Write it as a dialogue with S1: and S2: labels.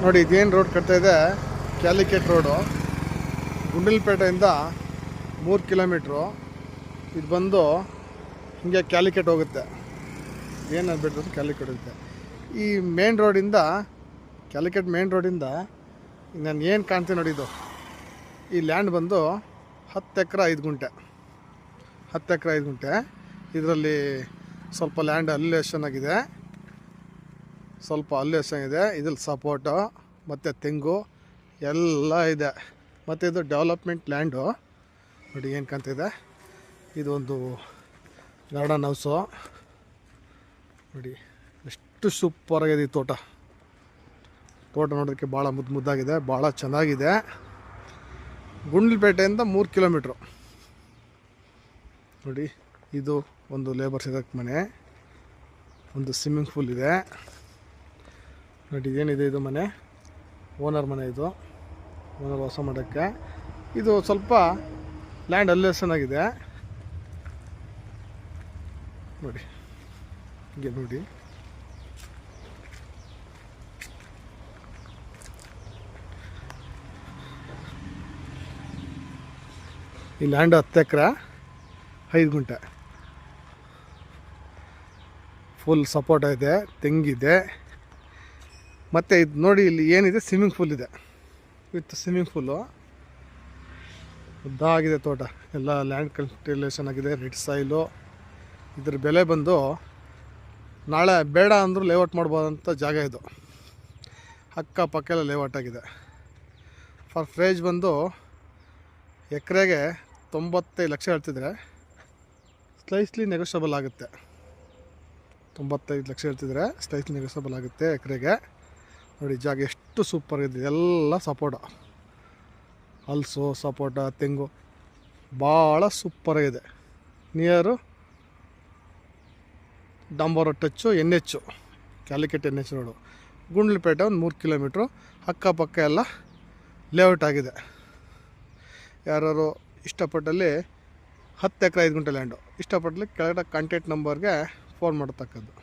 S1: ನೋಡಿ ಇದೇನು ರೋಡ್ ಕಟ್ತಾ ಇದೆ, ಕ್ಯಾಲಿಕೇಟ್ ರೋಡು. ಗುಂಡಲಪೇಟೆಯಿಂದ 3 ಕಿಲೋಮೀಟ್ರು. ಇದು ಬಂದು ಹಿಂಗೆ ಕ್ಯಾಲಿಕೇಟ್ ಹೋಗುತ್ತೆ. ಏನು ಬಿಟ್ಟರು ಕ್ಯಾಲಿಕೇಟ್ ಹೋಗುತ್ತೆ. ಈ ಮೇನ್ ರೋಡಿಂದ, ಕ್ಯಾಲಿಕೇಟ್ ಮೇನ್ ರೋಡಿಂದ ನಾನು ಏನು ಕಾಣ್ತೀನಿ ನೋಡಿ, ಇದು ಈ ಲ್ಯಾಂಡ್ ಬಂದು 10 ಎಕರೆ 5 ಗುಂಟೆ. 10 ಎಕರೆ 5 ಗುಂಟೆ. ಇದರಲ್ಲಿ ಸ್ವಲ್ಪ ಲ್ಯಾಂಡ್ ಅಲ್ಲೇಷನ್ ಆಗಿದೆ, ಸ್ವಲ್ಪ ಅಲ್ಲೇಷನ್ ಇದೆ. ಇದ್ರಲ್ಲಿ ಸಪೋಟು ಮತ್ತು ತೆಂಗು ಎಲ್ಲ ಇದೆ. ಮತ್ತು ಇದು ಡೆವಲಪ್ಮೆಂಟ್ ಲ್ಯಾಂಡು. ನೋಡಿ ಏನು ಕಾಣ್ತಿದೆ, ಇದು ಒಂದು ಗಾರ್ಡನ್ ಹೌಸು. ನೋಡಿ ಎಷ್ಟು ಸೂಪರಾಗಿದೆ ಈ ತೋಟ. ನೋಡೋದಕ್ಕೆ ಭಾಳ ಮುದ್ದಾಗಿದೆ, ಭಾಳ ಚೆನ್ನಾಗಿದೆ. ಗುಂಡ್ಲಪೇಟೆಯಿಂದ 3 ಕಿಲೋಮೀಟ್ರು. ನೋಡಿ ಇದು ಒಂದು ಲೇಬರ್ಸ್ ಇರೋಕ್ಕೆ ಮನೆ, ಒಂದು ಸ್ವಿಮ್ಮಿಂಗ್ ಪೂಲ್ ಇದೆ. ನೋಡಿ ಏನಿದೆ, ಇದು ಮನೆ ಓನರ್ ಮನೆ. ಇದು ಓನರ್ ವಾಸ ಮಾಡೋಕ್ಕೆ. ಇದು ಸ್ವಲ್ಪ ಲ್ಯಾಂಡ್ ಅಲ್ಲೇಷನ್ ಆಗಿದೆ. ನೋಡಿ ಹೀಗೆ ನೋಡಿ, ಈ ಲ್ಯಾಂಡ್ 10 ಎಕರೆ 5 ಗುಂಟೆ. ಫುಲ್ ಸಪೋಟ ಇದೆ, ತೆಂಗಿದೆ. ಮತ್ತು ಇದು ನೋಡಿ, ಇಲ್ಲಿ ಏನಿದೆ, ಸ್ವಿಮ್ಮಿಂಗ್ ಪೂಲ್ ಇದೆ. ವಿತ್ ಸ್ವಿಮ್ಮಿಂಗ್ ಪೂಲು ಉದ್ದಾಗಿದೆ ತೋಟ. ಎಲ್ಲ ಲ್ಯಾಂಡ್ ಕನ್ಸ್ಟಲೇಷನ್ ಆಗಿದೆ, ರೆಡ್ ಸಾಯಿಲು. ಇದ್ರ ಬೆಲೆ ಬಂದು ನಾಳೆ ಬೇಡ ಅಂದರೂ ಲೇಔಟ್ ಮಾಡ್ಬೋದಂಥ ಜಾಗ ಇದು. ಅಕ್ಕಪಕ್ಕ ಎಲ್ಲ ಲೇಔಟ್ ಆಗಿದೆ. ಫಾರ್ ಪ್ರೈಸ್ ಬಂದು ಎಕರೆಗೆ 95 ಲಕ್ಷ ಹೇಳ್ತಿದ್ರೆ ಸ್ಲೈಸ್ಲಿ ನೆಗೋಷಿಯಬಲ್ ಆಗುತ್ತೆ. 95 ಲಕ್ಷ ಹೇಳ್ತಿದ್ರೆ ಸ್ಲೈಸ್ಲಿ ನೆಗೋಷಿಯಬಲ್ ಆಗುತ್ತೆ ಎಕರೆಗೆ. ನೋಡಿ ಜಾಗ ಎಷ್ಟು ಸೂಪರ್ ಇದೆ. ಎಲ್ಲ ಸಪೋಟ, ಹಲ್ಸು, ಸಪೋಟ, ತೆಂಗು ಭಾಳ ಸೂಪರಾಗಿದೆ. ನಿಯರು ಡಂಬೋರ touch NH, Calicut NH road. Gundlupet ಒಂದು 3 ಕಿಲೋಮೀಟ್ರು. ಅಕ್ಕಪಕ್ಕ ಎಲ್ಲ ಲೇಔಟ್ ಆಗಿದೆ. ಯಾರು ಇಷ್ಟಪಟ್ಟಲ್ಲಿ 10 ಎಕರೆ 5 ಗುಂಟೆ ಲ್ಯಾಂಡು ಇಷ್ಟಪಟ್ಟಲ್ಲಿ ಕೆಳಗಡೆ ಕಾಂಟ್ಯಾಕ್ಟ್ ನಂಬರ್ಗೆ ಫೋನ್ ಮಾಡತಕ್ಕದ್ದು.